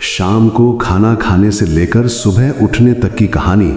शाम को खाना खाने से लेकर सुबह उठने तक की कहानी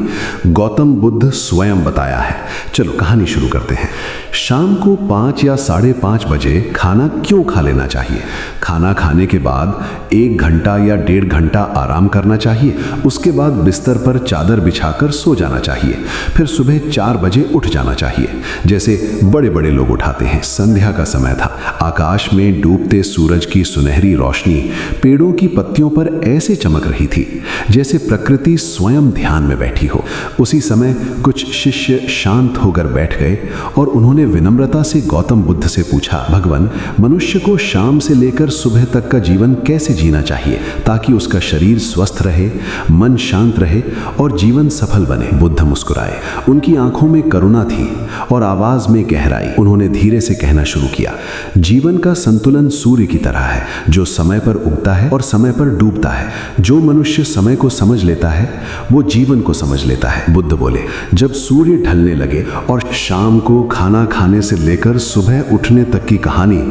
गौतम बुद्ध स्वयं बताया है। चलो कहानी शुरू करते हैं। शाम को 5 या 5:30 बजे खाना क्यों खा लेना चाहिए? खाना खाने के बाद 1 घंटा या 1.5 घंटा आराम करना चाहिए। उसके बाद बिस्तर पर चादर बिछाकर सो जाना चाहिए। फिर सुबह 4 बजे उठ जाना चाहिए, जैसे बड़े बड़े लोग उठाते हैं। संध्या का समय था। आकाश में डूबते सूरज की सुनहरी रोशनी पेड़ों की पत्तियों पर ऐसे चमक रही थी जैसे प्रकृति स्वयं ध्यान में बैठी हो। उसी समय कुछ शिष्य शांत होकर बैठ गए और उन्होंने विनम्रता से गौतम बुद्ध से पूछा, भगवान, मनुष्य को शाम से लेकर सुबह तक का जीवन कैसे जीना चाहिए ताकि उसका शरीर स्वस्थ रहे, मन शांत रहे और जीवन सफल बने? बुद्ध मुस्कुराए। उनकी आंखों में करुणा थी और आवाज में गहराई। उन्होंने धीरे से कहना शुरू किया, जीवन का संतुलन सूर्य की तरह है, जो समय पर उगता है और समय पर डूबता है। जो मनुष्य समय को समझ लेता है वो जीवन को समझ लेता है। बुद्ध बोले, जब सूर्य ढलने लगे और शाम को खाना खाने से लेकर सुबह उठने तक की कहानी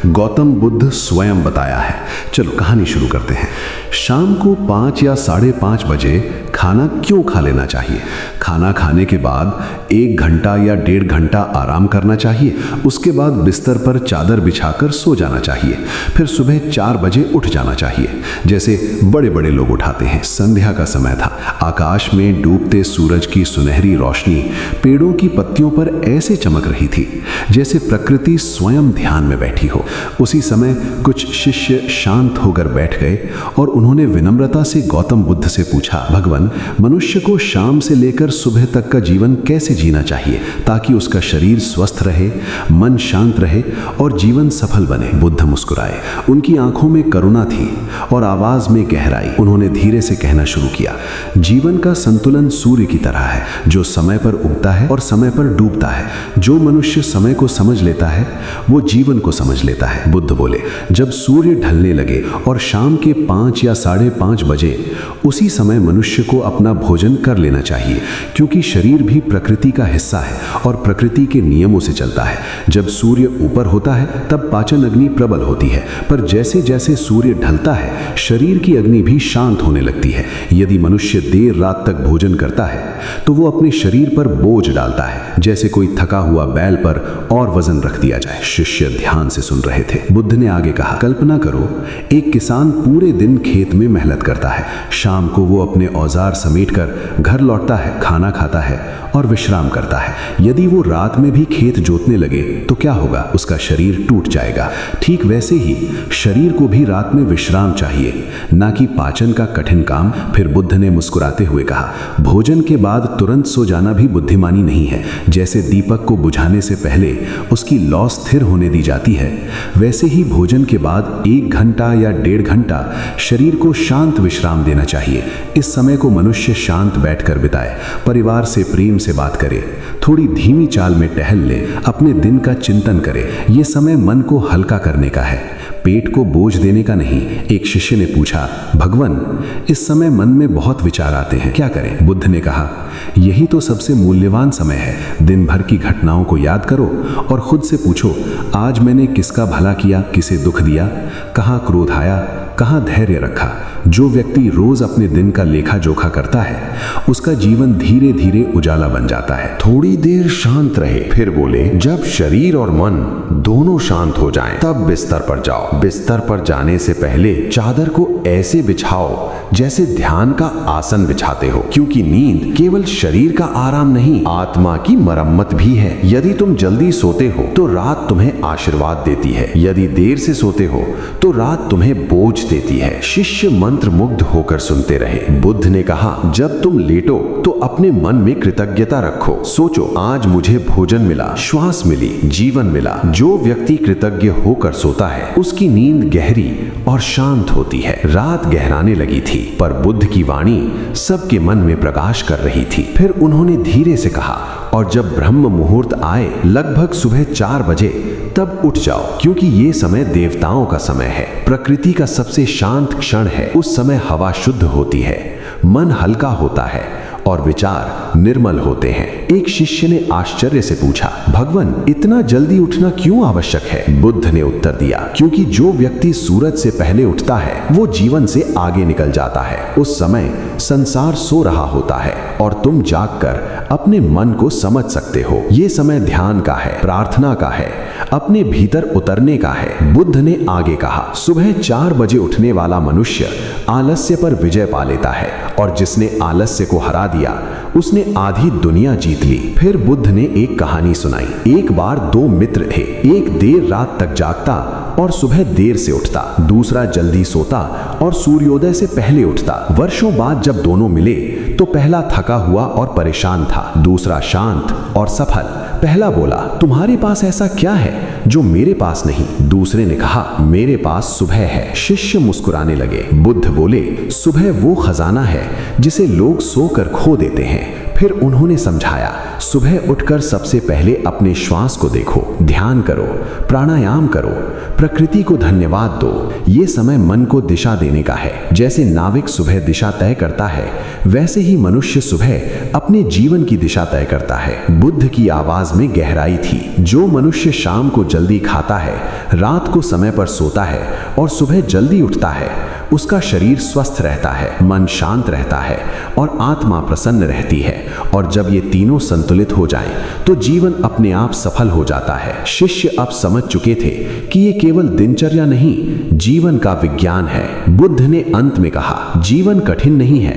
गौतम बुद्ध स्वयं बताया है। चलो कहानी शुरू करते हैं। शाम को 5 या 5:30 बजे खाना क्यों खा लेना चाहिए? खाना खाने के बाद 1 घंटा या 1.5 घंटा आराम करना चाहिए। उसके बाद बिस्तर पर चादर बिछाकर सो जाना चाहिए। फिर सुबह 4 बजे उठ जाना चाहिए, जैसे बड़े बड़े लोग उठाते हैं। संध्या का समय था। आकाश में डूबते सूरज की सुनहरी रोशनी पेड़ों की पत्तियों पर ऐसे चमक रही थी जैसे प्रकृति स्वयं ध्यान में बैठी हो। उसी समय कुछ शिष्य शांत होकर बैठ गए और उन्होंने विनम्रता से गौतम बुद्ध से पूछा, भगवान, मनुष्य को शाम से लेकर सुबह तक का जीवन कैसे जीना चाहिए ताकि उसका शरीर स्वस्थ रहे, मन शांत रहे और जीवन सफल बने? बुद्ध मुस्कुराए। उनकी आंखों में करुणा थी और आवाज में गहराई। उन्होंने धीरे से कहना शुरू किया, जीवन का संतुलन सूर्य की तरह है, जो समय पर उगता है और समय पर डूबता है। जो मनुष्य समय को समझ लेता है वो जीवन को समझ लेता है। बुद्ध बोले, जब सूर्य ढलने लगे और शाम के 5 या 5:30 बजे, उसी समय मनुष्य को अपना भोजन कर लेना चाहिए, क्योंकि शरीर भी प्रकृति का हिस्सा है और प्रकृति के नियमों से चलता है। जब सूर्य ऊपर होता है तब पाचन अग्नि प्रबल होती है, पर जैसे जैसे सूर्य ढलता है शरीर की अग्नि भी शांत होने लगती है। यदि मनुष्य देर रात तक भोजन करता है तो वो अपने शरीर पर बोझ डालता है, जैसे कोई थका हुआ बैल पर और वजन रख दिया जाए। शिष्य ध्यान से सुन रहे थे। बुद्ध ने आगे कहा, कल्पना करो, एक किसान पूरे दिन खेत में मेहनत करता है। शाम को वो अपने औजार समेटकर घर लौटता है, खाना खाता है और विश्राम करता है। यदि वो रात में भी खेत जोतने लगे तो क्या होगा? उसका शरीर टूट जाएगा। ठीक वैसे ही शरीर को भी रात में विश्राम चाहिए, ना कि पाचन का कठिन काम। फिर बुद्ध ने मुस्कुराते हुए कहा, भोजन के बाद तुरंत सो जाना भी बुद्धिमानी नहीं है। जैसे दीपक को बुझाने से पहले उसकी लौ स्थिर होने दी जाती है, वैसे ही भोजन के बाद 1 घंटा या 1.5 घंटा शरीर को शांत विश्राम देना चाहिए। इस समय को मनुष्य शांत बैठकर बिताए, परिवार से प्रेम से बात करे, थोड़ी धीमी चाल में टहल ले, अपने दिन का चिंतन करे। ये समय मन को हल्का करने का है, पेट को बोझ देने का नहीं। एक शिष्य ने पूछा, भगवान, इस समय मन में बहुत विचार आते हैं, क्या करें? बुद्ध ने कहा, यही तो सबसे मूल्यवान समय है। दिन भर की घटनाओं को याद करो और खुद से पूछो, आज मैंने किसका भला किया, किसे दुख दिया, कहाँ क्रोध आया, कहाँ धैर्य रखा? जो व्यक्ति रोज अपने दिन का लेखा जोखा करता है उसका जीवन धीरे धीरे उजाला बन जाता है। थोड़ी देर शांत रहे, फिर बोले, जब शरीर और मन दोनों शांत हो जाएं, तब बिस्तर पर जाओ। बिस्तर पर जाने से पहले चादर को ऐसे बिछाओ जैसे ध्यान का आसन बिछाते हो, क्योंकि नींद केवल शरीर का आराम नहीं, आत्मा की मरम्मत भी है। यदि तुम जल्दी सोते हो तो रात तुम्हें आशीर्वाद देती है, यदि देर से सोते हो तो रात तुम्हें बोझ देती है। शिष्य मंत्र मुग्ध होकर सुनते रहे। बुद्ध ने कहा, जब तुम लेटो तो अपने मन में कृतज्ञता रखो। सोचो, आज मुझे भोजन मिला, श्वास मिली, जीवन मिला। जो व्यक्ति कृतज्ञ होकर सोता है उसकी नींद गहरी और शांत होती है। रात गहराने लगी थी, पर बुद्ध की वाणी सबके मन में प्रकाश कर रही थी। फिर उन्होंने धीरे से कहा, और जब ब्रह्म मुहूर्त आए, लगभग सुबह 4 बजे, तब उठ जाओ, क्योंकि ये समय देवताओं का समय है, प्रकृति का सबसे शांत क्षण है। उस समय हवा शुद्ध होती है, मन हल्का होता है और विचार निर्मल होते हैं। एक शिष्य ने आश्चर्य से पूछा, भगवान इतना जल्दी उठना क्यों आवश्यक है? बुद्ध ने उत्तर दिया, क्योंकि जो व्यक्ति सूरज से पहले उठता है वो जीवन से आगे निकल जाता है। उस समय संसार सो रहा होता है और तुम जागकर अपने मन को समझ सकते हो। ये समय ध्यान का है, प्रार्थना का है, अपने भीतर उतरने का है। बुद्ध ने आगे कहा, सुबह 4 बजे उठने वाला मनुष्य आलस्य पर विजय पा लेता है और जिसने आलस्य को हरा दिया उसने आधी दुनिया जीत ली। फिर बुद्ध ने एक कहानी सुनाई। एक बार 2 मित्र थे। एक देर रात तक जागता और सुबह देर से उठता, दूसरा जल्दी सोता और सूर्योदय से पहले उठता। वर्षों बाद जब दोनों मिले तो पहला थका हुआ और परेशान था, दूसरा शांत और सफल। पहला बोला, तुम्हारे पास ऐसा क्या है जो मेरे पास नहीं? दूसरे ने कहा, मेरे पास सुबह है। शिष्य मुस्कुराने लगे। बुद्ध बोले, सुबह वो खजाना है जिसे लोग सोकर खो देते हैं। फिर उन्होंने समझाया, सुबह उठकर सबसे पहले अपने श्वास को देखो, ध्यान करो, प्राणायाम करो, प्रकृति को धन्यवाद दो। ये समय मन को दिशा देने का है। जैसे नाविक सुबह दिशा तय करता है, वैसे ही मनुष्य सुबह अपने जीवन की दिशा तय करता है। बुद्ध की आवाज में गहराई थी। जो मनुष्य शाम को जल्दी खाता है, रात को समय पर सोता है और सुबह जल्दी उठता है, उसका शरीर स्वस्थ रहता है, मन शांत रहता है और आत्मा प्रसन्न रहती है। और जब ये तीनों संतुलित हो जाएं, तो जीवन अपने आप सफल हो जाता है। शिष्य अब समझ चुके थे कि ये केवल दिनचर्या नहीं, जीवन का विज्ञान है। बुद्ध ने अंत में कहा, जीवन कठिन नहीं है,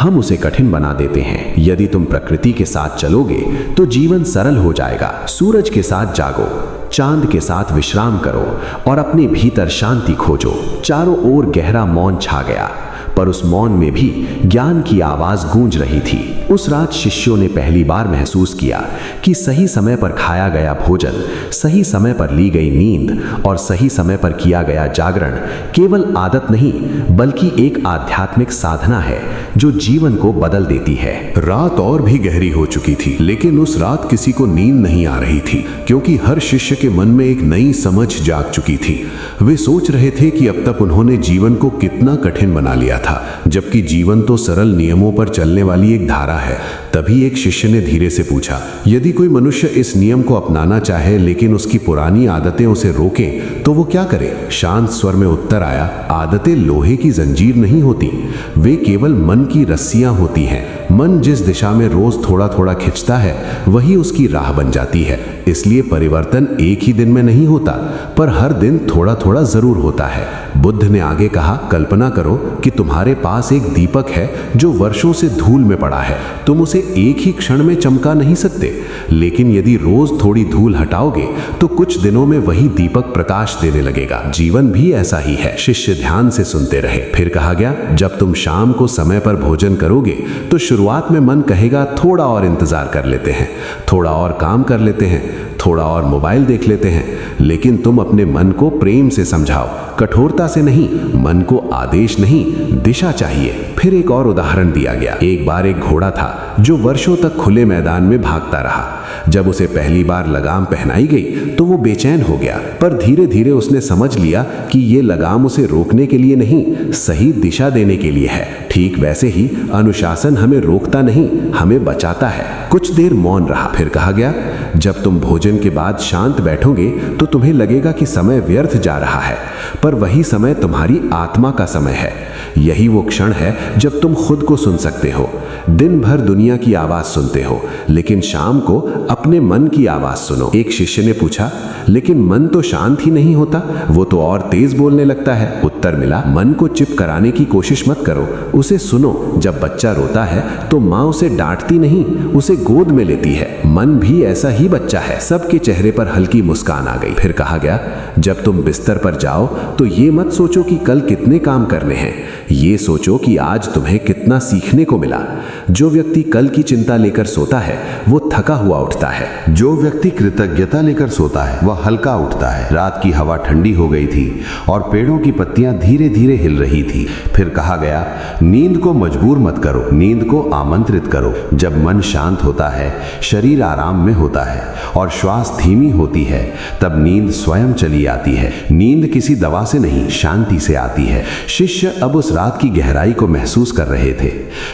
हम उसे कठिन बना देते हैं। यदि तुम प्रकृति के साथ चलोगे तो जीवन सरल हो जाएगा। सूरज के साथ जागो, चांद के साथ विश्राम करो और अपने भीतर शांति खोजो। चारों ओर गहरा मौन छा गया, पर उस मौन में भी ज्ञान की आवाज गूंज रही थी। उस रात शिष्यों ने पहली बार महसूस किया कि सही समय पर खाया गया भोजन, सही समय पर ली गई नींद और सही समय पर किया गया जागरण केवल आदत नहीं, बल्कि एक आध्यात्मिक साधना है जो जीवन को बदल देती है। रात और भी गहरी हो चुकी थी, लेकिन उस रात किसी को नींद नहीं आ रही थी, क्योंकि हर शिष्य के मन में एक नई समझ जाग चुकी थी। वे सोच रहे थे कि अब तक उन्होंने जीवन को कितना कठिन बना लिया था, जबकि जीवन तो सरल नियमों पर चलने वाली एक धारा है। तभी एक शिष्य ने धीरे से पूछा, यदि कोई मनुष्य इस नियम को अपनाना चाहे लेकिन उसकी पुरानी आदतें उसे रोकें, तो वो क्या करे? शांत स्वर में उत्तर आया, आदतें लोहे की जंजीर नहीं होती, वे केवल मन की रस्सियां होती हैं। मन जिस दिशा में रोज थोड़ा थोड़ा खिंचता है, वही उसकी राह बन जाती है। इसलिए परिवर्तन एक ही दिन में नहीं होता, पर हर दिन थोड़ा थोड़ा जरूर होता है। बुद्ध ने आगे कहा, कल्पना करो कि तुम्हारे पास एक दीपक है जो वर्षों से धूल में पड़ा है। तुम उसे एक ही क्षण में चमका नहीं सकते, लेकिन यदि रोज थोड़ी धूल हटाओगे तो कुछ दिनों में वही दीपक प्रकाश देने लगेगा। जीवन भी ऐसा ही है। शिष्य ध्यान से सुनते रहे। फिर कहा गया, जब तुम शाम को समय पर भोजन करोगे तो शुरुआत में मन कहेगा, थोड़ा और इंतजार कर लेते हैं, थोड़ा और काम कर लेते हैं, थोड़ा और मोबाइल देख लेते हैं। लेकिन तुम अपने मन को प्रेम से समझाओ, कठोरता से नहीं। मन को आदेश नहीं, दिशा चाहिए। फिर एक और उदाहरण दिया गया। एक बार एक घोड़ा था जो वर्षों तक खुले मैदान में भागता रहा। जब उसे पहली बार लगाम पहनाई गई तो वो बेचैन हो गया, पर धीरे धीरे उसने समझ लिया कि ये लगाम उसे रोकने के लिए नहीं, सही दिशा देने के लिए है। ठीक वैसे ही अनुशासन हमें रोकता नहीं, हमें बचाता है। कुछ देर मौन रहा। फिर कहा गया, जब तुम भोजन के बाद शांत बैठोगे तो तुम्हें लगेगा कि समय व्यर्थ जा रहा है, पर वही समय तुम्हारी आत्मा का समय है। यही वो क्षण है जब तुम खुद को सुन सकते हो। दिन भर दुनिया की आवाज सुनते हो, लेकिन शाम को अपने मन की आवाज सुनो। एक शिष्य ने पूछा, लेकिन मन तो शांत ही नहीं होता, वो तो और तेज बोलने लगता है। उत्तर मिला, मन को चुप कराने की कोशिश मत करो, उसे सुनो। जब बच्चा रोता है तो माँ उसे डांटती नहीं, उसे गोद में लेती है। मन भी ऐसा ही बच्चा है। सबके चेहरे पर हल्की मुस्कान आ गई। फिर कहा गया, जब तुम बिस्तर पर जाओ तो ये मत सोचो कि कल कितने काम करने हैं, ये सोचो कि आज तुम्हें कितना सीखने को मिला। जो व्यक्ति कल की चिंता लेकर सोता है वो थका हुआ उठता है। जो व्यक्ति कृतज्ञता लेकर सोता है वह हल्का उठता है। रात की हवा ठंडी हो गई थी और पेड़ों की पत्तियां धीरे धीरे हिल रही थी। फिर कहा गया, नींद को मजबूर मत करो, नींद को आमंत्रित करो। जब मन शांत होता है, शरीर आराम में होता है और श्वास धीमी होती है, तब नींद स्वयं चली आती है। नींद किसी दवा से नहीं, शांति से आती है। शिष्य अब उस रात की गहराई को महसूस कर रहे थे।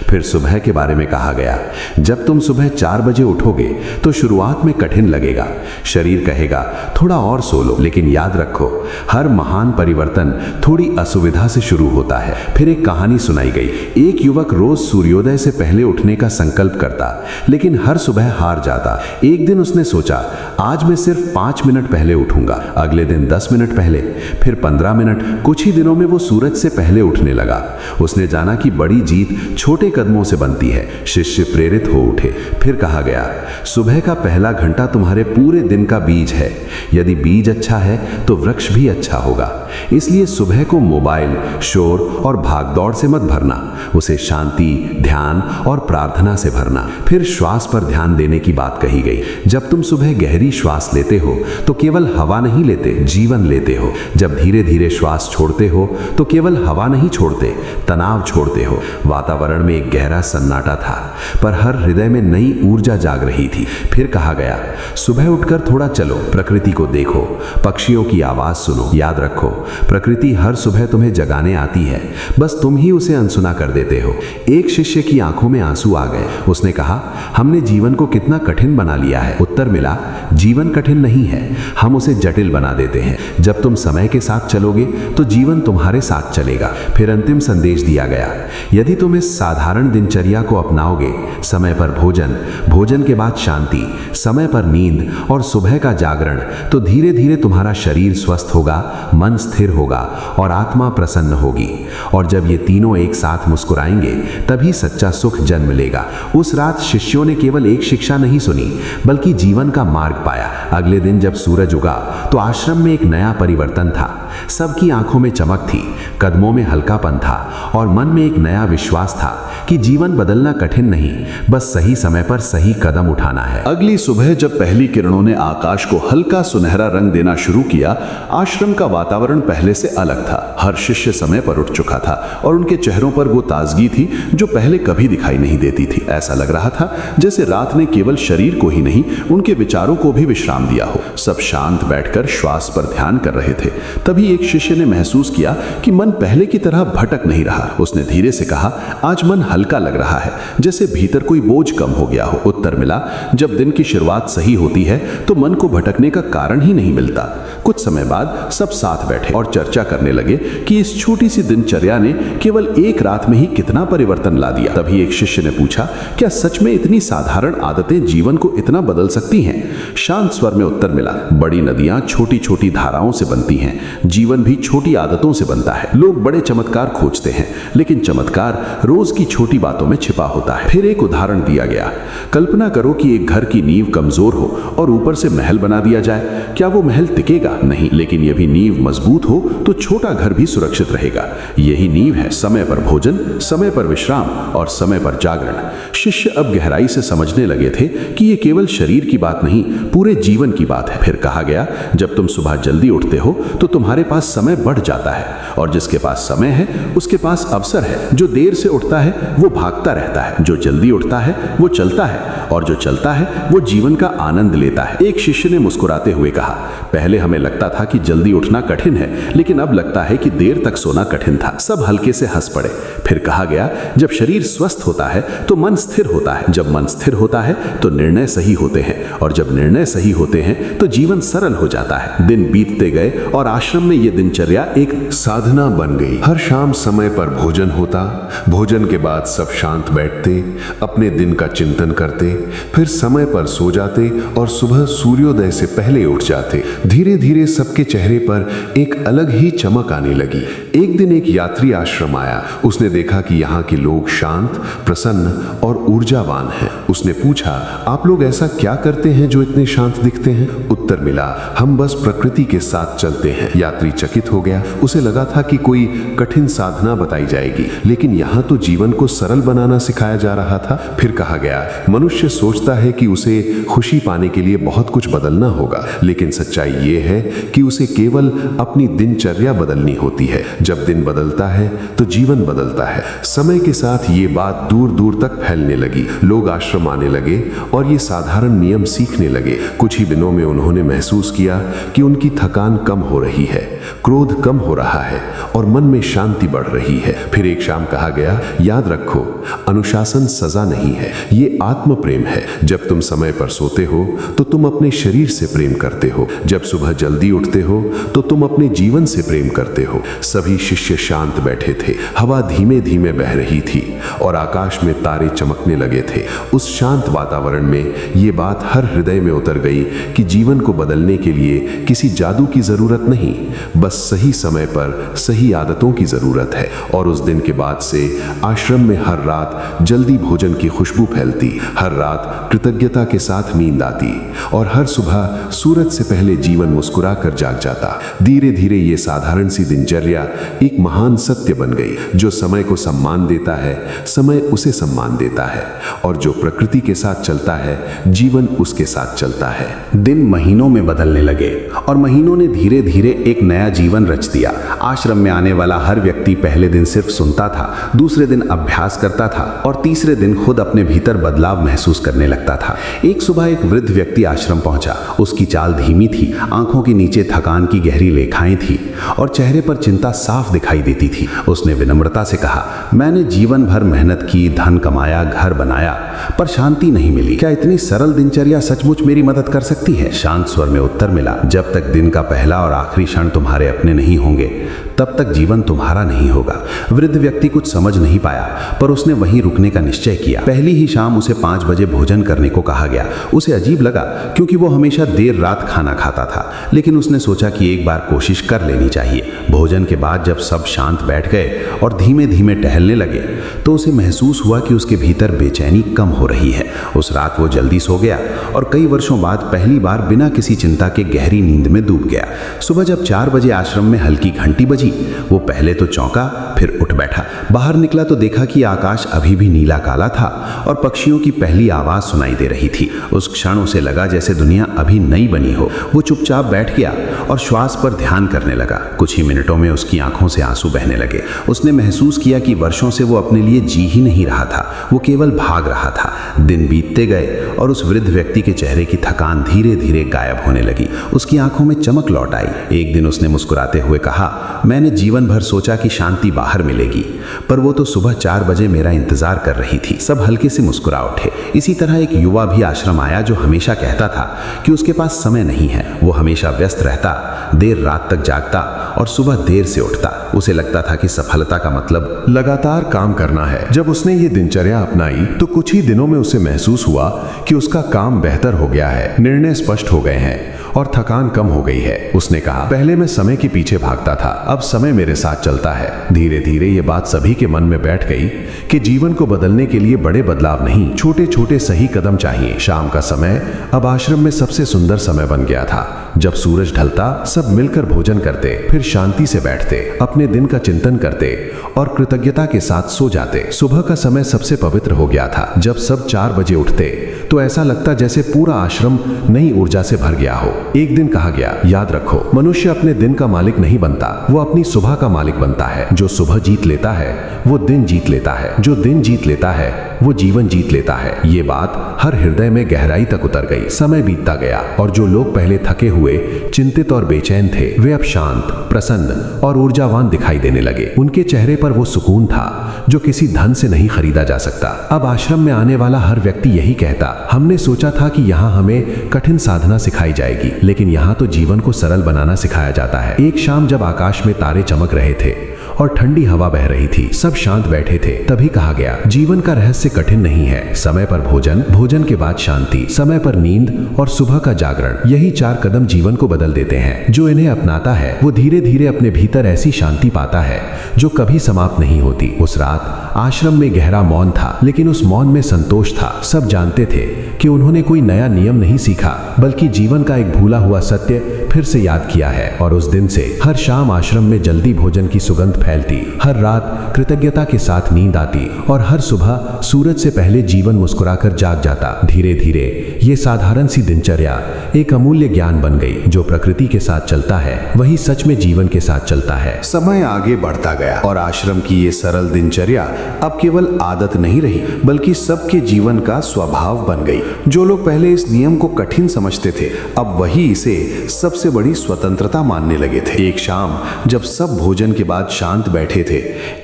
फिर सुबह के बारे में कहा गया, जब तुम सुबह 4 बजे उठोगे तो शुरुआत में कठिन लगेगा। शरीर कहेगा थोड़ा और सो लो, लेकिन याद रखो हर महान परिवर्तन थोड़ी असुविधा से शुरू होता है। फिर एक कहानी सुनाई गई। एक युवक रोज सूर्योदय से पहले उठने का संकल्प करता, लेकिन हर सुबह हार जाता। एक दिन उसने सोचा, आज मैं सिर्फ 5 मिनट पहले उठूंगा। अगले दिन 10 मिनट पहले, फिर 15 मिनट। कुछ ही दिनों में वो सूरज से पहले उठने लगा। उसने जाना कि बड़ी जीत छोटे कदमों से बनती है। शिष्य प्रेरित हो उठे। फिर कहा गया, सुबह का पहला घंटा तुम्हारे पूरे दिन का बीज है। यदि बीज अच्छा है तो वृक्ष भी अच्छा होगा। इसलिए सुबह को मोबाइल, शोर और भागदौड़ से मत भरना, उसे शांति, ध्यान और प्रार्थना से भरना। फिर श्वास पर ध्यान देने की बात कही गई। जब तुम सुबह गहरी श्वास लेते हो तो केवल हवा नहीं लेते, जीवन लेते हो। जब धीरे धीरे श्वास छोड़ते हो तो केवल हवा नहीं छोड़ते, तनाव छोड़ते हो। वातावरण में एक गहरा सन्नाटा था, पर हर हृदय में नई ऊर्जा जाग रही थी। फिर कहा गया, सुबह उठकर थोड़ा चलो, प्रकृति को देखो, पक्षियों की आवाज सुनो। याद रखो, प्रकृति हर सुबह तुम्हें जगाने आती है, बस तुम ही उसे अनसुना कर देते हो। एक शिष्य की आंखों में आंसू आ गए। उसने कहा, हमने जीवन को कितना कठिन बना लिया है। उत्तर मिला, जीवन कठिन नहीं है, हम उसे जटिल बना देते हैं। जब तुम समय के साथ चलोगे तो जीवन तुम्हारे साथ चलेगा। फिर अंतिम संदेश दिया गया, यदि तुम इस साधारण दिनचर्या को अपनाओगे, समय पर भोजन, भोजन के बाद शांति, समय पर नींद और सुबह का जागरण, तो धीरे धीरे तुम्हारा शरीर स्वस्थ होगा, मन स्थिर होगा और आत्मा प्रसन्न होगी। और जब ये तीनों एक साथ मुस्कुराएंगे तभी सच्चा सुख जन्म लेगा। उस रात शिष्यों ने केवल एक शिक्षा नहीं सुनी, बल्कि जीवन का मार्ग पाया। अगले दिन जब सूरज उगा तो आश्रम में एक नया परिवर्तन था। सबकी आंखों में चमक थी, कदमों में हल्कापन था और मन में एक नया विश्वास था कि जीवन बदलना कठिन नहीं, बस सही समय पर सही कदम उठाना है। अगली सुबह जब पहली किरणों ने आकाश को हल्का सुनहरा रंग देना शुरू किया, आश्रम का वातावरण पहले से अलग था। हर शिष्य समय पर उठ चुका था और उनके चेहरों पर वो ताजगी थी जो पहले कभी दिखाई नहीं देती थी। ऐसा लग रहा था जैसे रात ने केवल शरीर को ही नहीं, उनके विचारों को भी विश्राम दिया हो। सब शांत बैठकर श्वास पर ध्यान कर रहे थे। तभी एक शिष्य ने महसूस किया कि मन पहले की तरह भटक नहीं रहा। उसने धीरे से कहा, आज मन हल्का लग रहा है, जैसे भीतर कोई बोझ कम हो गया हो। उत्तर मिला, जब दिन की शुरुआत सही होती है तो मन को भटकने का कारण ही नहीं मिलता। कुछ समय बाद सब साथ बैठे और चर्चा करने लगे कि इस छोटी सी दिनचर्या ने केवल एक रात में ही कितना परिवर्तन ला दिया। तभी एक शिष्य ने पूछा, क्या सच में इतनी साधारण आदतें जीवन को इतना बदल सकती हैं? शांत स्वर में उत्तर मिला, बड़ी नदियां छोटी छोटी धाराओं से बनती हैं, जीवन भी छोटी आदतों से बनता है। लोग बड़े चमत्कार खोजते हैं, लेकिन चमत्कार रोज की छोटी बातों में छिपा होता है। फिर एक उदाहरण दिया गया, कल्पना करो कि एक घर की नींव कमजोर हो और ऊपर से महल बना दिया जाए। क्या वो महल टिकेगा? नहीं। लेकिन यह भी नींव मजबूत हो तो छोटा घर भी सुरक्षित रहेगा। यही नींव है समय पर भोजन, समय पर विश्राम और समय पर जागरण। शिष्य अब गहराई से समझने लगे थे कि यह केवल शरीर की बात नहीं, पूरे जीवन की बात है। फिर कहा गया, जब तुम सुबह जल्दी उठते हो तो तुम्हारे पास समय बढ़ जाता है, और जिसके पास समय है उसके पास अवसर है। जो देर से उठता है वो भागता रहता है, जो जल्दी उठता है वो चलता है, और जो चलता है वो जीवन का आनंद लेता है। एक शिष्य ने मुस्कुराते हुए कहा, पहले हमें लगता था कि जल्दी उठना कठिन है, लेकिन अब लगता है कि देर तक सोना कठिन था। सब हल्के से हंस पड़े। फिर कहा गया, जब शरीर स्वस्थ होता है तो मन स्थिर होता है, जब मन स्थिर होता है तो निर्णय सही होते हैं, और जब निर्णय सही होते हैं तो जीवन सरल हो जाता है। दिन बीतते गए और आश्रम में यह दिनचर्या एक साधना बन गई। हर शाम समय पर भोजन होता, भोजन के बाद सब शांत बैठते, अपने दिन का चिंतन करते, फिर समय पर सो जाते और सुबह सूर्योदय से पहले उठ जाते। धीरे धीरे सबके चेहरे पर एक अलग ही चमक आने लगी। एक दिन एक यात्री आश्रम आया। उसने देखा कि यहाँ के लोग शांत, प्रसन्न और ऊर्जावान हैं। उसने पूछा, आप लोग ऐसा क्या करते हैं जो इतने शांत दिखते हैं? उत्तर मिला, हम बस प्रकृति के साथ चलते हैं। यात्री चकित हो गया। उसे लगा था कि कोई कठिन साधना बताई जाएगी, लेकिन यहाँ तो जीवन को सरल बनाना सिखाया जा रहा था। फिर कहा गया, मनुष्य सोचता है कि उसे खुशी पाने के लिए बहुत कुछ बदलना होगा, लेकिन सच्चाई ये है कि उसे केवल अपनी दिनचर्या बदलनी होती है। जब दिन बदलता है तो जीवन बदलता है। समय के साथ ये बात दूर दूर तक फैलने लगी। लोग आश्रम आने लगे और ये साधारण नियम सीखने लगे। कुछ ही दिनों में उन्होंने महसूस किया कि उनकी थकान कम हो रही है, क्रोध कम हो रहा है और मन में शांति बढ़ रही है। फिर एक शाम कहा गया, याद रखो, अनुशासन सजा नहीं है, ये आत्म प्रेम है। जब तुम समय पर सोते हो तो तुम अपने शरीर से प्रेम करते हो, जब सुबह जल्दी उठते हो तो तुम अपने जीवन से प्रेम करते हो। सभी शिष्य शांत बैठे थे, हवा धीमे धीमे बह रही थी और आकाश में तारे चमकने लगे थे। उस शांत वातावरण में ये बात हर हृदय में उतर गई कि जीवन को बदलने के लिए किसी जादू की जरूरत नहीं, बस सही समय पर सही आदतों की जरूरत है। और उस दिन के बाद से आश्रम में हर रात जल्दी भोजन की खुशबू फैलती, हर रात कृतज्ञता के साथ नींद आती और हर सुबह सूरज से पहले जीवन मुस्कुरा कर जाग जाता। धीरे धीरे ये साधारण सी दिनचर्या एक महान सत्य बन गई। जो समय को सम्मान देता है, समय उसे सम्मान देता है, और जो प्रकृति के साथ चलता है, जीवन उसके साथ चलता है। दिन महीनों में बदलने लगे और महीनों ने धीरे धीरे एक नया जीवन रच दिया। आश्रम में आने वाला हर व्यक्ति पहले दिन सिर्फ सुनता था, दूसरे दिन अभ्यास करता था और तीसरे दिन खुद अपने भीतर बदलाव महसूस करने लगता था। एक सुबह एक वृद्ध व्यक्ति आश्रम पहुंचा। उसकी चाल धीमी थी, आंखों के नीचे थकान की गहरी रेखाएं थी और चेहरे पर चिंता साफ दिखाई देती थी। उसने विनम्रता से कहा, मैंने जीवन भर मेहनत की, धन कमाया, घर बनाया, पर शांति नहीं मिली। क्या इतनी सरल दिनचर्या सचमुच मेरी मदद कर सकती है? शांत स्वर में उत्तर मिला, जब तक दिन का पहला और आखिरी क्षण तुम्हारे अपने नहीं होंगे, तब तक जीवन तुम्हारा नहीं होगा। वृद्ध व्यक्ति कुछ समझ नहीं पाया, पर उसने वहीं रुकने का निश्चय किया। पहली ही शाम उसे 5 बजे भोजन करने को कहा गया। उसे अजीब लगा, क्योंकि वो हमेशा देर रात खाना खाता था, लेकिन उसने सोचा कि एक बार कोशिश कर लेनी चाहिए। भोजन के बाद जब सब शांत बैठ गए और धीमे धीमे टहलने लगे, तो उसे महसूस हुआ कि उसके भीतर बेचैनी कम हो रही है। उस रात वो जल्दी सो गया और कई वर्षों बाद पहली बार बिना किसी चिंता के गहरी नींद में डूब गया। सुबह जब 4 बजे आश्रम में हल्की घंटी बजी, वो पहले तो चौंका, फिर उठ बैठा। बाहर निकला तो देखा कि आकाश अभी भी नीला काला था और पक्षियों की पहली आवाज सुनाई दे रही थी। उस क्षण उसे लगा जैसे दुनिया अभी नई बनी हो। वो चुपचाप बैठ गया और श्वास पर ध्यान करने लगा। कुछ ही मिनटों में उसकी आंखों से आंसू बहने लगे। उसने महसूस किया कि वर्षों से वो अपने लिए जी ही नहीं रहा था, वो केवल भाग रहा था। दिन बीतते गए और उस वृद्ध व्यक्ति के चेहरे की थकान धीरे धीरे गायब होने लगी। उसकी आंखों में चमक लौट आई। एक दिन उसने मुस्कुराते हुए कहा, मैंने जीवन भर सोचा कि शांति बाहर मिलेगी, पर वो तो सुबह 4 बजे मेरा इंतजार कर रही थी। सब हल्के से मुस्कुरा उठे। इसी तरह एक युवा भी आश्रम आया जो हमेशा कहता था कि उसके पास समय नहीं है। वो हमेशा व्यस्त रहता, देर रात तक जागता और सुबह देर से उठता। उसे लगता था कि सफलता का मतलब लगातार काम करना है। जब उसने ये दिनचर्या अपनाई तो कुछ ही दिनों में उसे महसूस हुआ कि उसका काम बेहतर हो गया है, निर्णय स्पष्ट हो गए हैं और थकान कम हो गई है। उसने कहा, पहले मैं समय के पीछे भागता था, अब समय मेरे साथ चलता है। धीरे धीरे ये बात सभी के मन में बैठ गई कि जीवन को बदलने के लिए बड़े बदलाव नहीं, छोटे छोटे सही कदम चाहिए। शाम का समय अब आश्रम में सबसे सुंदर समय बन गया था। जब सूरज ढलता, सब मिलकर भोजन करते, फिर शांति से बैठते, अपने दिन का चिंतन करते और कृतज्ञता के साथ सो जाते। सुबह का समय सबसे पवित्र हो गया था। जब सब 4 बजे उठते तो ऐसा लगता जैसे पूरा आश्रम नई ऊर्जा से भर गया हो। एक दिन कहा गया, याद रखो, मनुष्य अपने दिन का मालिक नहीं बनता, वो अपनी सुबह का मालिक बनता है। जो सुबह जीत लेता है वो दिन जीत लेता है, जो दिन जीत लेता है वो जीवन जीत लेता है। ये बात हर हृदय में गहराई तक उतर गई। समय बीतता गया और जो लोग पहले थके हुए, चिंतित और बेचैन थे, वे अब शांत, प्रसन्न और ऊर्जावान दिखाई देने लगे। उनके चेहरे पर वो सुकून था जो किसी धन से नहीं खरीदा जा सकता। अब आश्रम में आने वाला हर व्यक्ति यही कहता, हमने सोचा था कि यहाँ हमें कठिन साधना सिखाई जाएगी, लेकिन यहाँ तो जीवन को सरल बनाना सिखाया जाता है। एक शाम जब आकाश में तारे चमक रहे थे और ठंडी हवा बह रही थी, सब शांत बैठे थे, तभी कहा गया, जीवन का रहस्य कठिन नहीं है। समय पर भोजन, भोजन के बाद शांति, समय पर नींद और सुबह का जागरण, यही 4 कदम जीवन को बदल देते हैं। जो इन्हें अपनाता है वो धीरे धीरे अपने भीतर ऐसी शांति पाता है जो कभी समाप्त नहीं होती। उस रात आश्रम में गहरा मौन था, लेकिन उस मौन में संतोष था। सब जानते थे कि उन्होंने कोई नया नियम नहीं सीखा, बल्कि जीवन का एक भूला हुआ सत्य फिर से याद किया है। और उस दिन से हर शाम आश्रम में जल्दी भोजन की सुगंध फैलती, हर रात कृतज्ञता के साथ नींद आती और हर सुबह सूरज से पहले जीवन मुस्कुराकर जाग जाता। धीरे धीरे ये साधारण सी दिनचर्या एक अमूल्य ज्ञान बन गई। जो प्रकृति के साथ चलता है वही सच में जीवन के साथ चलता है। समय आगे बढ़ता गया और आश्रम की ये सरल दिनचर्या अब केवल आदत नहीं रही, बल्कि सबके जीवन का स्वभाव बन गई। जो लोग पहले इस नियम को कठिन समझते थे, अब वही इसे सबसे सबसे बड़ी स्वतंत्रता मानने लगे थे। एक शाम जब सब भोजन के बाद शांत बैठे थे,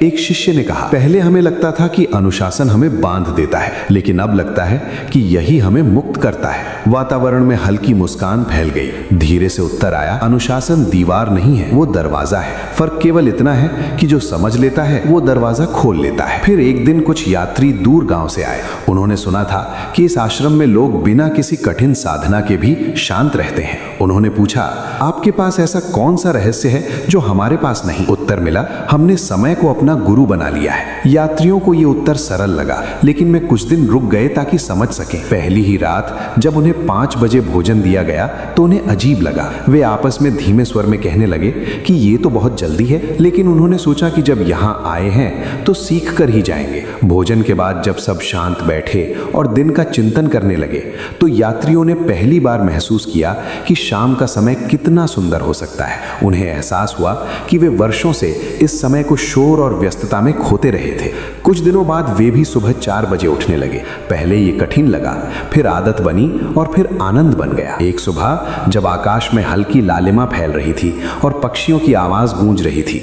एक शिष्य ने कहा, पहले हमें लगता था कि अनुशासन हमें बांध देता है, लेकिन अब लगता है कि यही हमें मुक्त करता है। वातावरण में हल्की मुस्कान फैल गई। धीरे से उत्तर आया, अनुशासन दीवार नहीं है, वो दरवाजा है। फर्क केवल इतना है कि जो समझ लेता है वो दरवाजा खोल लेता है। फिर एक दिन कुछ यात्री दूर गांव से आए। उन्होंने सुना था कि इस आश्रम में लोग बिना किसी कठिन साधना के भी शांत रहते हैं। उन्होंने पूछा, आपके पास ऐसा कौन सा रहस्य है जो हमारे पास नहीं? उत्तर मिला, हमने समय को अपना गुरु बना लिया है। यात्रियों को ये उत्तर सरल लगा, लेकिन वे कुछ दिन रुक गए ताकि समझ सकें। पहली ही रात जब उन्हें 5 बजे भोजन दिया गया तो उन्हें अजीब लगा। वे आपस में धीमे स्वर में कहने लगे कि ये तो बहुत जल्दी है, लेकिन उन्होंने सोचा कि जब यहाँ आए हैं तो सीख कर ही जाएंगे। भोजन के बाद जब सब शांत बैठे और दिन का चिंतन करने लगे तो यात्रियों ने पहली बार महसूस किया कि शाम का समय कितना सुंदर हो सकता है। उन्हें एहसास हुआ कि वे वर्षों से इस समय को शोर और व्यस्तता में खोते रहे थे। कुछ दिनों बाद वे भी सुबह 4 बजे उठने लगे। पहले ये कठिन लगा, फिर आदत बनी और फिर आनंद बन गया। एक सुबह जब आकाश में हल्की लालिमा फैल रही थी और पक्षियों की आवाज गूंज रही थी,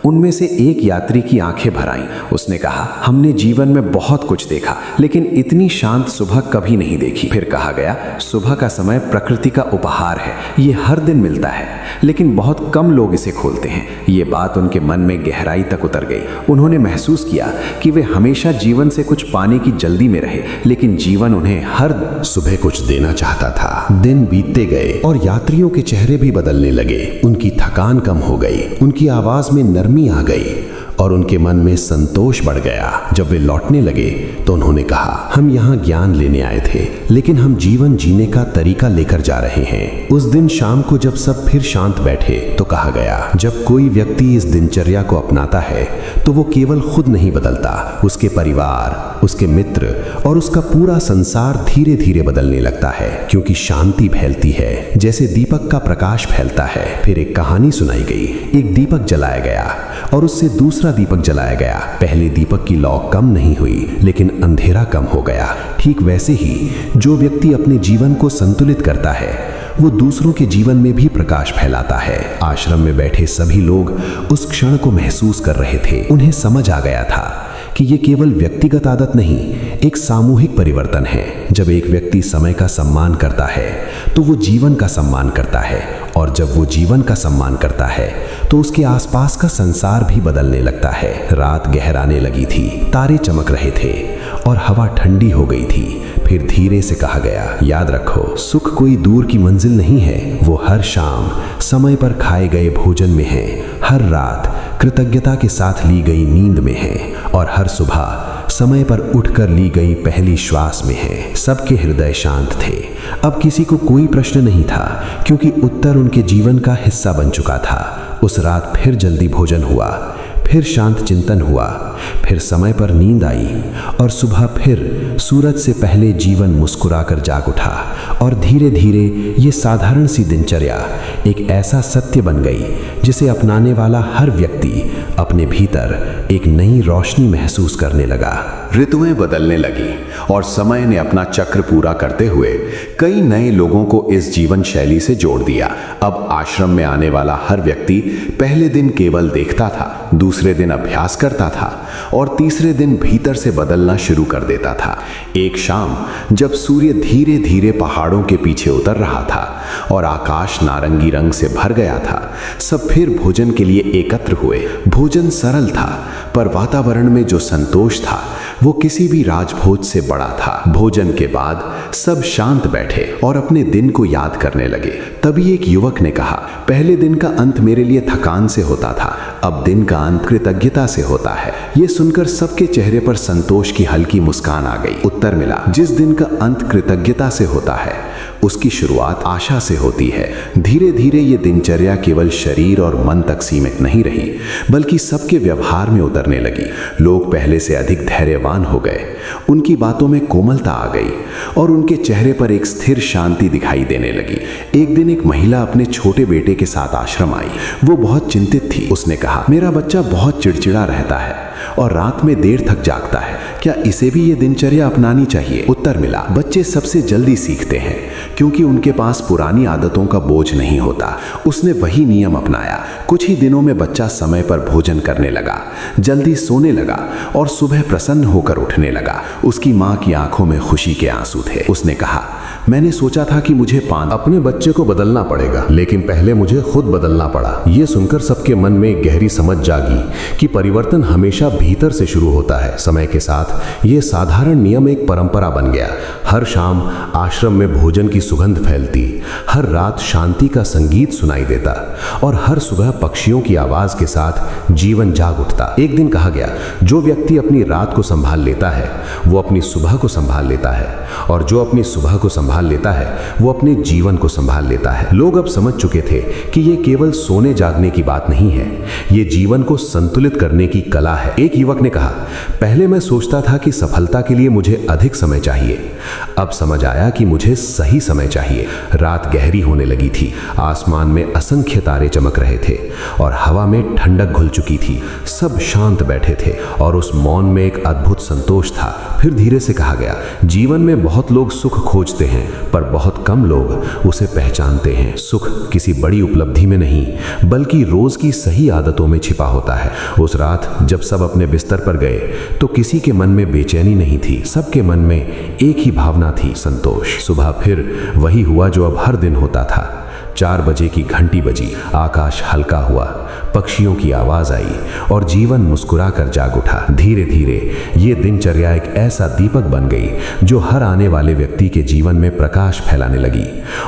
उनमें से एक यात्री की आंखें भर आईं। उसने कहा, हमने जीवन में बहुत कुछ देखा, लेकिन इतनी शांत सुबह कभी नहीं देखी। फिर कहा गया, सुबह का समय प्रकृति का उपहार है। ये हर दिन मिलता है, लेकिन बहुत कम लोग इसे खोलते हैं। ये बात उनके मन में गहराई तक उतर गई। उन्होंने महसूस किया कि वे हमेशा जीवन से कुछ पाने की जल्दी में रहे, लेकिन जीवन उन्हें हर सुबह कुछ देना चाहता था। दिन बीतते गए और यात्रियों के चेहरे भी बदलने लगे। उनकी थकान कम हो गई, उनकी आवाज में नरमी आ गई और उनके मन में संतोष बढ़ गया। जब वे लौटने लगे तो उन्होंने कहा, हम यहाँ ज्ञान लेने आए थे, लेकिन हम जीवन जीने का तरीका लेकर जा रहे हैं। उस दिन शाम को जब सब फिर शांत बैठे तो कहा गया, जब कोई व्यक्ति इस दिनचर्या को अपनाता है तो वो केवल खुद नहीं बदलता, उसके परिवार, उसके मित्र और उसका पूरा संसार धीरे धीरे बदलने लगता है, क्योंकि शांति फैलती है जैसे दीपक का प्रकाश फैलता है। फिर एक कहानी सुनाई गई। एक दीपक जलाया गया और उससे दूसरा दीपक जलाया गया। पहले दीपक की लौ कम नहीं हुई, लेकिन अंधेरा कम हो गया। ठीक वैसे ही जो व्यक्ति अपने जीवन को संतुलित करता है वो दूसरों के जीवन में भी प्रकाश फैलाता है। आश्रम में बैठे सभी लोग उस क्षण को महसूस कर रहे थे। उन्हें समझ आ गया था कि ये केवल व्यक्तिगत आदत नहीं, एक सामूहिक परिवर्तन है। जब एक व्यक्ति समय का सम्मान करता है तो वो जीवन का सम्मान करता है, और जब वो जीवन का सम्मान करता है तो उसके आसपास का संसार भी बदलने लगता है। रात गहराने लगी थी, तारे चमक रहे थे और हवा ठंडी हो गई थी। फिर धीरे से कहा गया, याद रखो, सुख कोई दूर की मंजिल नहीं है, वो हर शाम समय पर खाए गए भोजन में है, हर रात कृतज्ञता के साथ ली गई नींद में है, और हर सुबह समय पर उठकर ली गई पहली श्वास में है। सबके हृदय शांत थे। अब किसी को कोई प्रश्न नहीं था, क्योंकि उत्तर उनके जीवन का हिस्सा बन चुका था। उस रात फिर जल्दी भोजन हुआ, फिर शांत चिंतन हुआ, फिर समय पर नींद आई, और सुबह फिर सूरज से पहले जीवन मुस्कुराकर जाग उठा। और धीरे धीरे ये साधारण सी दिनचर्या एक ऐसा सत्य बन गई जिसे अपनाने वाला हर व्यक्ति अपने भीतर एक नई रोशनी महसूस करने लगा। ऋतुएं बदलने लगी और समय ने अपना चक्र पूरा करते हुए कई नए लोगों को इस जीवन शैली से जोड़ दिया। अब आश्रम में आने वाला हर व्यक्ति पहले दिन केवल देखता था, दूसरे दिन अभ्यास करता था और तीसरे दिन भीतर से बदलना शुरू कर देता था। एक शाम जब सूर्य धीरे धीरे पहाड़ों के पीछे उतर रहा था और आकाश नारंगी रंग से भर गया था, सब फिर भोजन के लिए एकत्र हुए। भोजन सरल था, पर वातावरण में जो संतोष था वो किसी भी राजभोज से बड़ा था। भोजन के बाद सब शांत बैठे और अपने दिन को याद करने लगे। तभी एक युवक ने कहा, पहले दिन का अंत मेरे लिए थकान से होता था, अब दिन का अंत कृतज्ञता से होता है। ये सुनकर सबके चेहरे पर संतोष की हल्की मुस्कान आ गई। उत्तर मिला, जिस दिन का अंत कृतज्ञता से होता है उसकी शुरुआत आशा से होती है। धीरे धीरे ये दिनचर्या केवल शरीर और मन तक सीमित नहीं रही, बल्कि सबके व्यवहार में उतरने लगी। लोग पहले से अधिक धैर्यवान हो गए, उनकी बातों में कोमलता आ गई और उनके चेहरे पर एक स्थिर शांति दिखाई देने लगी। एक दिन एक महिला अपने छोटे बेटे के साथ आश्रम आई। वो बहुत चिंतित थी। उसने कहा, मेरा बच्चा बहुत चिड़चिड़ा रहता है और रात में देर तक जागता है। क्या इसे भी ये दिनचर्या अपनानी चाहिए? उत्तर मिला, बच्चे सबसे जल्दी सीखते हैं क्योंकि उनके पास पुरानी आदतों का बोझ नहीं होता। उसने वही नियम अपनाया। कुछ ही दिनों में बच्चा समय पर भोजन करने लगा, जल्दी सोने लगा और सुबह प्रसन्न होकर उठने लगा। उसकी माँ की आंखों में खुशी के आंसू थे। उसने कहा, मैंने सोचा था कि मुझे अपने बच्चे को बदलना पड़ेगा, लेकिन पहले मुझे खुद बदलना पड़ा। ये सुनकर सबके मन में एक गहरी समझ जागी कि परिवर्तन हमेशा भीतर से शुरू होता है। समय के साथ ये साधारण नियम एक परंपरा बन गया। हर शाम आश्रम में भोजन की सुगंध फैलती, हर रात शांति का संगीत सुनाई देता और हर सुबह पक्षियों की आवाज के साथ जीवन जाग उठता। एक दिन कहा गया, जो व्यक्ति अपनी रात को संभाल लेता है वो अपनी सुबह को संभाल लेता है, और जो अपनी सुबह को संभाल लेता है वो अपने जीवन को संभाल लेता है। लोग अब समझ चुके थे कि ये केवल सोने जागने की बात नहीं है, ये जीवन को संतुलित करने की कला है। एक युवक ने कहा, पहले मैं सोचता था कि सफलता के लिए मुझे अधिक समय चाहिए, अब समझ आया कि मुझे सही समय चाहिए। रात गहरी होने लगी थी, आसमान में असंख्य तारे चमक रहे थे और हवा में ठंडक घुल चुकी थी। सब शांत बैठे थे और उस मौन में एक अद्भुत संतोष था। फिर धीरे से कहा गया, जीवन में बहुत लोग सुख खोजते हैं पर बहुत कम लोग उसे पहचानते हैं। सुख किसी बड़ी उपलब्धि में नहीं बल्कि रोज की सही आदतों में छिपा होता है। उस रात जब सब अपने बिस्तर पर गए तो किसी के मन में बेचैनी नहीं थी, सबके मन में एक ही भावना थी, संतोष। सुबह फिर वही हुआ जो अब हर दिन होता था। 4 बजे की घंटी बजी, आकाश हल्का हुआ, पक्षियों की आवाज आई और जीवन मुस्कुरा कर जाग उठा। धीरे धीरे ये दिनचर्या एक ऐसा दीपक बन गई जो हर आने वाले व्यक्ति के जीवन में प्रकाश फैलाने लगी।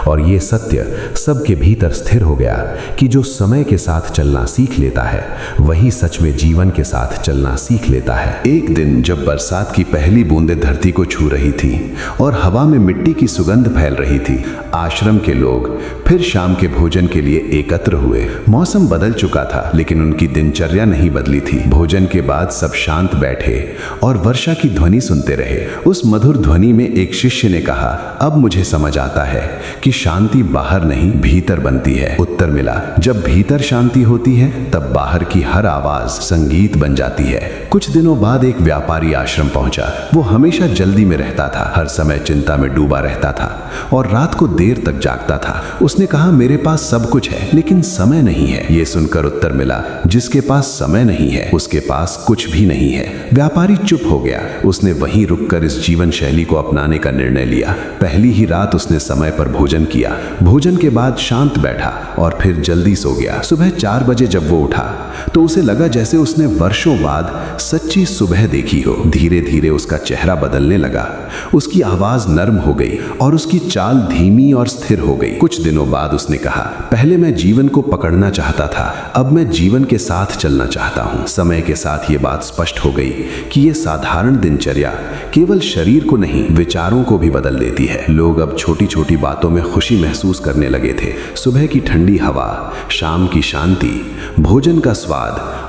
और ये सत्य सबके भीतर स्थिर हो गया कि जो समय के साथ चलना सीख लेता है वही सच में जीवन के साथ चलना सीख लेता है। एक दिन जब बरसात की पहली बूंदें धरती को छू रही थी और हवा में मिट्टी की सुगंध फैल रही थी, आश्रम के लोग फिर शाम के भोजन के लिए एकत्र हुए। मौसम बदल चुका था लेकिन उनकी दिनचर्या नहीं बदली थी। भोजन के बाद सब शांत बैठे और वर्षा की ध्वनि सुनते रहे। उस मधुर ध्वनि में एक शिष्य ने कहा, अब मुझे समझ आता है कि शांति बाहर नहीं भीतर बनती है। उत्तर मिला, जब भीतर शांति होती है तब बाहर की हर आवाज संगीत बन जाती है। कुछ दिनों बाद एक व्यापारी आश्रम पहुंचा। वो हमेशा जल्दी में रहता था, हर समय चिंता में डूबा रहता था और रात को देर तक जागता था। उसने कहा, मेरे पास सब कुछ है लेकिन समय नहीं है। ये सुनकर उत्तर मिला, जिसके पास समय नहीं है उसके पास कुछ भी नहीं है। व्यापारी चुप हो गया। उसने वहीं रुककर इस जीवन शैली को अपनाने का निर्णय लिया। पहली ही रात उसने समय पर भोजन किया, भोजन के बाद शांत बैठा और फिर जल्दी सो गया। सुबह 4 बजे जब वो उठा तो उसे लगा जैसे उसने वर्षों बाद सच्ची सुबह देखी हो। धीरे धीरे उसका चेहरा बदलने लगा, उसकी आवाज नरम हो गई और उसकी चाल धीमी और स्थिर हो गई। कुछ दिनों बाद उसने कहा, पहले मैं जीवन को पकड़ना चाहता था, अब मैं जीवन के साथ चलना चाहता हूँ। समय के साथ ये बात स्पष्ट हो गई कि ये साधारण दिनचर्या केवल शरीर को नहीं विचारों को भी बदल देती है। लोग अब छोटी छोटी बातों में खुशी महसूस करने लगे थे। सुबह की ठंडी हवा, शाम की शांति, भोजन का स्वाद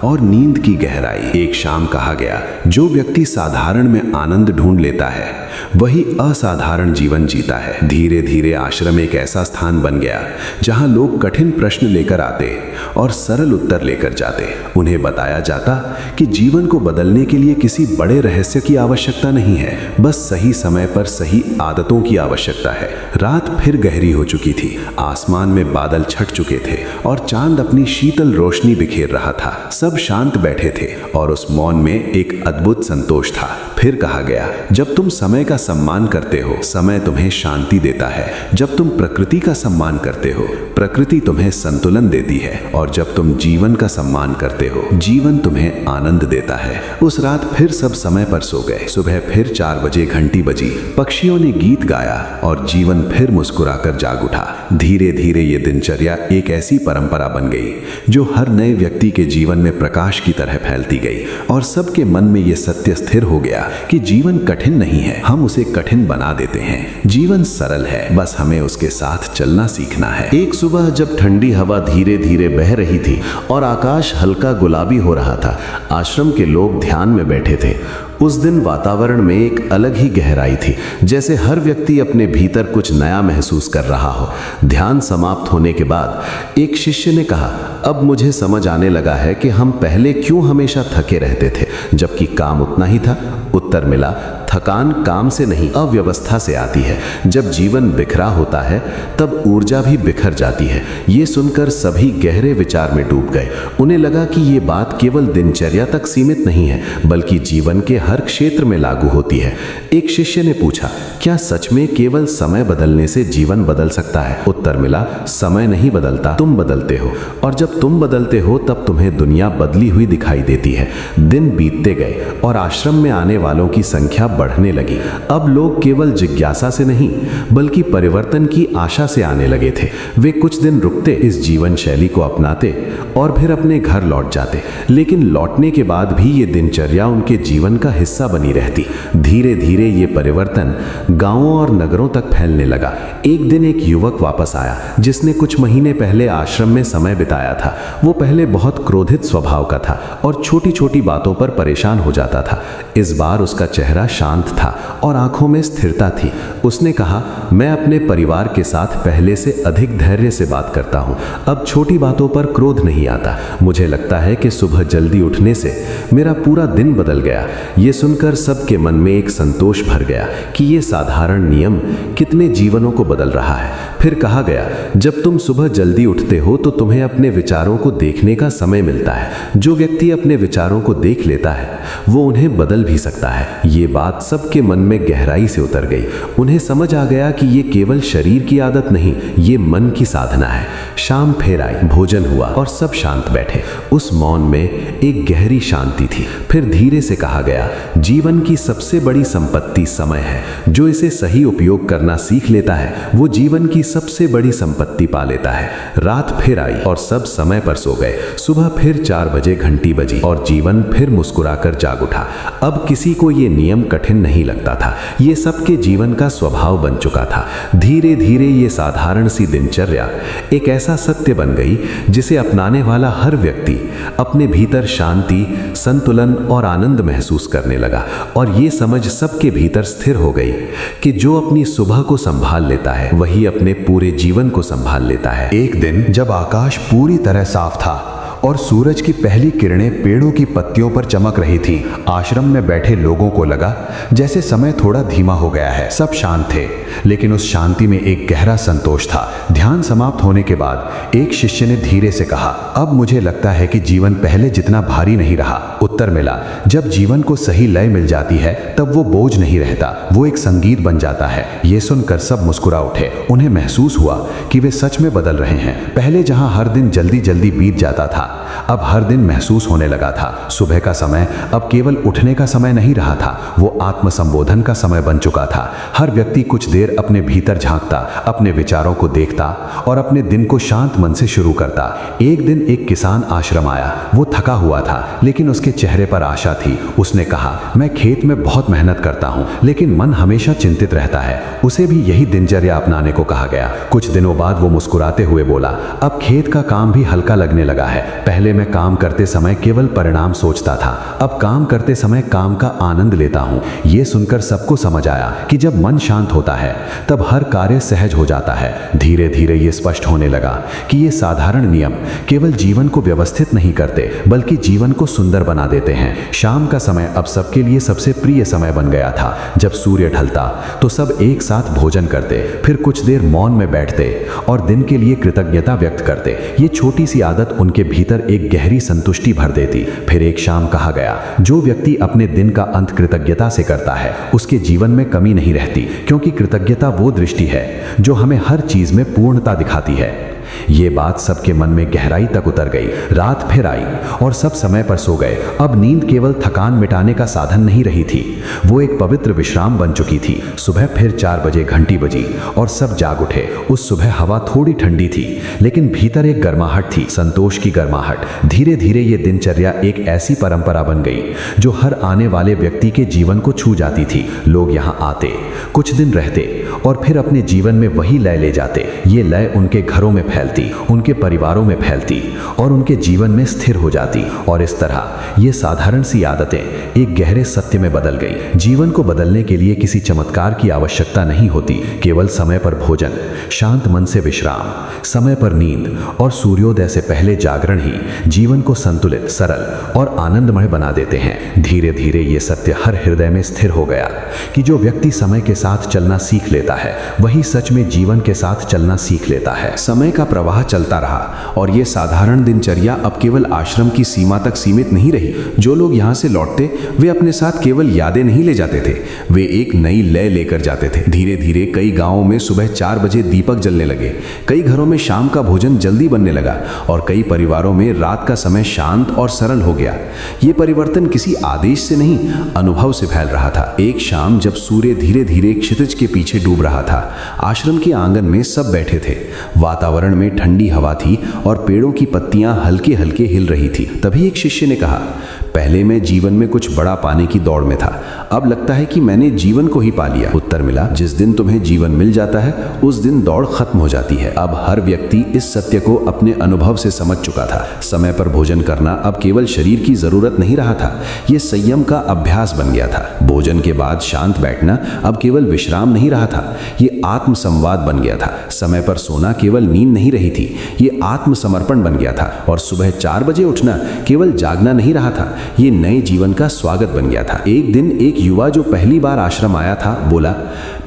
और नींद की गहराई। एक शाम कहा गया, जो व्यक्ति साधारण में आनंद ढूंढ लेता है वही असाधारण जीवन जीता है। धीरे धीरे आश्रम एक ऐसा स्थान बन गया जहां लोग कठिन प्रश्न लेकर आते और सरल उत्तर लेकर जाते। उन्हें बताया जाता कि जीवन को बदलने के लिए किसी बड़े रहस्य की आवश्यकता नहीं है, बस सही समय पर सही आदतों की आवश्यकता है। रात फिर गहरी हो चुकी थी, आसमान में बादल छट चुके थे और चांद अपनी शीतल रोशनी बिखेर रहा था। सब शांत बैठे थे और उस मौन में एक अद्भुत संतोष था। फिर कहा गया, जब तुम समय का सम्मान करते हो समय तुम्हें शांति देता है। जब तुम प्रकृति का सम्मान करते हो प्रकृति तुम्हें संतुलन देती है और जब तुम जीवन का सम्मान करते हो जीवन तुम्हें आनंद देता है। उस रात फिर सब समय पर सो गए। सुबह फिर 4 बजे घंटी बजी, पक्षियों ने गीत गाया और जीवन फिर मुस्कुराकर जाग उठा। धीरे धीरे ये दिनचर्या एक ऐसी परंपरा बन गई जो हर नए व्यक्ति के जीवन में प्रकाश की तरह फैलती गई और सबके मन में ये सत्य स्थिर हो गया कि जीवन कठिन नहीं है, हम उसे कठिन बना देते हैं। जीवन सरल है, बस हमें उसके साथ चलना सीखना है। एक सुबह जब ठंडी हवा धीरे धीरे बह रही थी और आकाश हल्का गुलाबी हो रहा था, आश्रम के लोग ध्यान में बैठे थे। उस दिन वातावरण में एक अलग ही गहराई थी, जैसे हर व्यक्ति अपने भीतर कुछ नया महसूस कर रहा हो। ध्यान समाप्त होने के बाद एक शिष्य ने कहा, अब मुझे समझ आने लगा है कि हम पहले क्यों हमेशा थके रहते थे जबकि काम उतना ही था। उत्तर मिला, थकान काम से नहीं, अव्यवस्था से आती है। जब जीवन बिखरा होता है तब ऊर्जा भी बिखर जाती है। ये सुनकर सभी गहरे विचार में डूब गए। उन्हें लगा कि ये बात केवल दिनचर्या तक सीमित नहीं है, बल्कि जीवन के हर क्षेत्र में लागू होती है। एक शिष्य ने पूछा, क्या सच में केवल समय बदलने से जीवन बदल सकता है? उत्तर मिला, समय नहीं बदलता, तुम बदलते हो, और जब तुम बदलते हो तब तुम्हें दुनिया बदली हुई दिखाई देती है। दिन बीतते गए और आश्रम में आने वालों की संख्या बढ़ने लगी। अब लोग केवल जिज्ञासा से नहीं बल्कि परिवर्तन की आशा से आने लगे थे। वे कुछ दिन रुकते, इस जीवन शैली को अपनाते और फिर अपने घर लौट जाते, लेकिन लौटने के बाद भी ये दिनचर्या उनके जीवन का हिस्सा बनी रहती। धीरे धीरे ये परिवर्तन गांवों और नगरों तक फैलने लगा। एक दिन एक युवक वापस आया जिसने कुछ महीने पहले आश्रम में समय बिताया था। वो पहले बहुत क्रोधित स्वभाव का था और छोटी छोटी बातों पर परेशान हो जाता था। इस बार उसका चेहरा शांत था और आंखों में स्थिरता थी। उसने कहा, मैं अपने परिवार के साथ पहले से अधिक धैर्य से बात करता हूँ। अब छोटी बातों पर क्रोध नहीं आता। मुझे लगता है कि सुबह जल्दी उठने से मेरा पूरा दिन बदल गया। ये सुनकर सबके मन में एक संतोष भर गया कि ये साधारण नियम कितने जीवनों को बदल रहा है। फिर कहा गया, जब तुम सुबह जल्दी उठते हो तो तुम्हें अपने विचारों को देखने का समय मिलता है। जो व्यक्ति अपने विचारों को देख लेता है वो उन्हें बदल भी सकता है। ये बात सबके मन में गहराई से उतर गई। उन्हें समझ आ गया कि ये केवल शरीर की आदत नहीं, ये मन की साधना है। शाम फिर आई, भोजन हुआ और सब शांत बैठे। उस मौन में एक गहरी शांति थी। फिर धीरे से कहा गया, जीवन की सबसे बड़ी संपत्ति समय है। जो इसे सही उपयोग करना सीख लेता है वो जीवन की सबसे बड़ी संपत्ति पा लेता है। रात फिर आई और सब समय पर सो गए। सुबह फिर 4 बजे घंटी बजी और जीवन फिर मुस्कुराकर जाग उठा। अब किसी को ये नियम कठिन नहीं लगता था। ये सबके जीवन का स्वभाव बन चुका था। धीरे धीरे ये साधारण सी दिनचर्या एक ऐसा सत्य बन गई जिसे अपनाने वाला हर व्यक्ति अपने भीतर शांति, संतुलन और आनंद महसूस करने लगा। और ये समझ सबके भीतर स्थिर हो गई कि जो अपनी सुबह को संभाल लेता है वही अपने पूरे जीवन को संभाल लेता है। एक दिन जब आकाश पूरी तरह साफ था और सूरज की पहली किरणें पेड़ों की पत्तियों पर चमक रही थी, आश्रम में बैठे लोगों को लगा जैसे समय थोड़ा धीमा हो गया है। सब शांत थे, लेकिन उस शांति में एक गहरा संतोष था। ध्यान समाप्त होने के बाद एक शिष्य ने धीरे से कहा, अब मुझे लगता है कि जीवन पहले जितना भारी नहीं रहा। उत्तर मिला, जब जीवन को सही लय मिल जाती है तब वो बोझ नहीं रहता, वो एक संगीत बन जाता है। ये सुनकर सब मुस्कुरा उठे। उन्हें महसूस हुआ कि वे सच में बदल रहे हैं। पहले जहां हर दिन जल्दी जल्दी बीत जाता था, अब हर दिन महसूस होने लगा था। सुबह का समय अब केवल उठने का समय नहीं रहा था, वो आत्मसंबोधन का समय बन चुका था। हर व्यक्ति कुछ देर अपने भीतर झांकता, अपने विचारों को देखता और अपने दिन को शांत मन से शुरू करता। एक दिन एक किसान आश्रम आया। वो थका हुआ था लेकिन उसके चेहरे पर आशा थी। उसने कहा, मैं खेत में बहुत मेहनत करता हूँ लेकिन मन हमेशा चिंतित रहता है। उसे भी यही दिनचर्या अपनाने को कहा गया। कुछ दिनों बाद वो मुस्कुराते हुए बोला, अब खेत का काम भी हल्का लगने लगा है। पहले मैं काम करते समय केवल परिणाम सोचता था, अब काम करते समय काम का आनंद लेता हूँ। ये सुनकर सबको समझ आया कि जब मन शांत होता है तब हर कार्य सहज हो जाता है। धीरे धीरे ये स्पष्ट होने लगा कि ये साधारण नियम केवल जीवन को व्यवस्थित नहीं करते बल्कि जीवन को सुंदर बना देते हैं। शाम का समय अब सबके लिए सबसे प्रिय समय बन गया था। जब सूर्य ढलता तो सब एक साथ भोजन करते, फिर कुछ देर मौन में बैठते और दिन के लिए कृतज्ञता व्यक्त करते। ये छोटी सी आदत उनके भीतर एक गहरी संतुष्टि भर देती। फिर एक शाम कहा गया, जो व्यक्ति अपने दिन का अंत कृतज्ञता से करता है उसके जीवन में कमी नहीं रहती, क्योंकि कृतज्ञता वो दृष्टि है जो हमें हर चीज में पूर्णता दिखाती है। ये बात सबके मन में गहराई तक उतर गई। रात फिर आई और सब समय पर सो गए। अब नींद केवल थकान मिटाने का साधन नहीं रही थी, वो एक पवित्र विश्राम बन चुकी थी। सुबह फिर 4 बजे घंटी बजी और सब जाग उठे। उस सुबह हवा थोड़ी ठंडी थी लेकिन भीतर एक गर्माहट थी, संतोष की गर्माहट। धीरे धीरे ये दिनचर्या एक ऐसी परंपरा बन गई जो हर आने वाले व्यक्ति के जीवन को छू जाती थी। लोग यहाँ आते, कुछ दिन रहते और फिर अपने जीवन में वही लय ले जाते। ये लय उनके घरों में फैलती, फैलती, उनके परिवारों में फैलती और उनके जीवन में स्थिर हो जाती। और इस तरह ये साधारण सी आदतें एक गहरे सत्य में बदल गई। जीवन को बदलने के लिए किसी चमत्कार की आवश्यकता नहीं होती, केवल समय पर भोजन, शांत मन से विश्राम, समय पर नींद और सूर्योदय से पहले जागरण ही जीवन को संतुलित, सरल और आनंदमय बना देते हैं। धीरे धीरे ये सत्य हर हृदय में स्थिर हो गया कि जो व्यक्ति समय के साथ चलना सीख लेता है वही सच में जीवन के साथ चलना सीख लेता है। समय का प्रवाह चलता रहा और ये साधारण दिनचर्या अब केवल आश्रम की सीमा तक सीमित नहीं रही। जो लोग यहाँ से लौटते वे अपने साथ केवल यादें नहीं ले जाते थे, वे एक नई लय लेकर जाते थे। धीरे धीरे कई गांवों में सुबह 4 बजे दीपक जलने लगे, कई घरों में शाम का भोजन जल्दी बनने लगा और कई परिवारों में रात का समय शांत और सरल हो गया। ये परिवर्तन किसी आदेश से नहीं, अनुभव से फैल रहा था। एक शाम जब सूर्य धीरे धीरे क्षितिज के पीछे डूब रहा था, आश्रम के आंगन में सब बैठे थे। वातावरण में ठंडी हवा थी और पेड़ों की पत्तियां हल्के हल्के हिल रही थी। तभी एक शिष्य ने कहा, पहले मैं जीवन में कुछ बड़ा पाने की दौड़ में था, अब लगता है कि मैंने जीवन को ही पा लिया। उत्तर मिला, जिस दिन तुम्हें जीवन मिल जाता है उस दिन दौड़ खत्म हो जाती है। अब हर व्यक्ति इस सत्य को अपने अनुभव से समझ चुका था। समय पर भोजन करना अब केवल शरीर की जरूरत नहीं रहा था, यह संयम का अभ्यास बन गया था। भोजन के बाद शांत बैठना अब केवल विश्राम नहीं रहा था, ये आत्म संवाद बन गया था। समय पर सोना केवल नींद नहीं रही थी, ये आत्मसमर्पण बन गया था। और सुबह 4 बजे उठना केवल जागना नहीं रहा था, ये नए जीवन का स्वागत बन गया था। एक दिन एक युवा जो पहली बार आश्रम आया था बोला,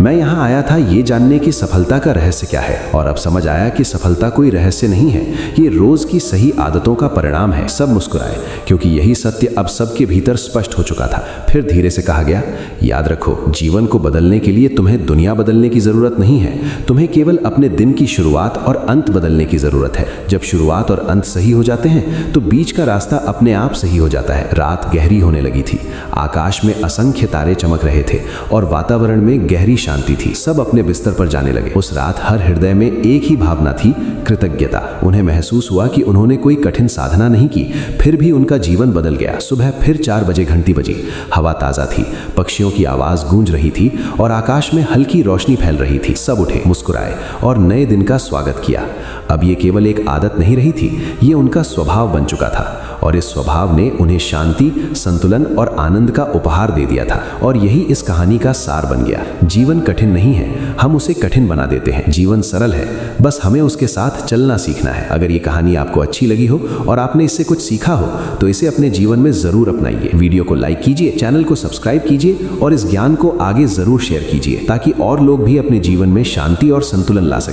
मैं यहाँ आया था ये जानने की सफलता का रहस्य क्या है, और अब समझ आया कि सफलता कोई रहस्य नहीं है, ये रोज की सही आदतों का परिणाम है। सब मुस्कुराए क्योंकि यही सत्य अब सबके भीतर स्पष्ट हो चुका था। फिर धीरे से कहा गया, याद रखो, जीवन को बदलने के लिए तुम्हें दुनिया बदलने की जरूरत नहीं है, तुम्हें केवल अपने दिन की शुरुआत और अंत बदलने की जरूरत है। जब शुरुआत और अंत सही हो जाते हैं तो बीच का रास्ता अपने आप सही हो जाता है। रात गहरी होने लगी थी, आकाश में असंख्य तारे चमक रहे थे और वातावरण में गहरी शांति थी। सब अपने बिस्तर पर जाने लगे। उस रात हर हृदय में एक ही भावना थी, कृतज्ञता। उन्हें महसूस हुआ कि उन्होंने कोई कठिन साधना नहीं की, फिर भी उनका जीवन बदल गया। सुबह फिर 4 बजे घंटी बजी, हवा ताजा थी, पक्षियों की आवाज गूंज रही थी और आकाश में हल्की रोशनी फैल रही थी। सब उठे, मुस्कुराए और नए दिन का स्वागत किया। अब ये केवल एक आदत नहीं रही थी, ये उनका स्वभाव बन चुका था और इस स्वभाव ने उन्हें शांति, संतुलन और आनंद का उपहार दे दिया था। और यही इस कहानी का सार बन गया। जीवन कठिन नहीं है, हम उसे कठिन बना देते हैं। जीवन सरल है, बस हमें उसके साथ चलना सीखना है। अगर ये कहानी आपको अच्छी लगी हो और आपने इससे कुछ सीखा हो तो इसे अपने जीवन में जरूर अपनाइए। वीडियो को लाइक कीजिए, चैनल को सब्सक्राइब कीजिए और इस ज्ञान को आगे जरूर शेयर कीजिए ताकि और लोग भी अपने जीवन में शांति और संतुलन ला सकें।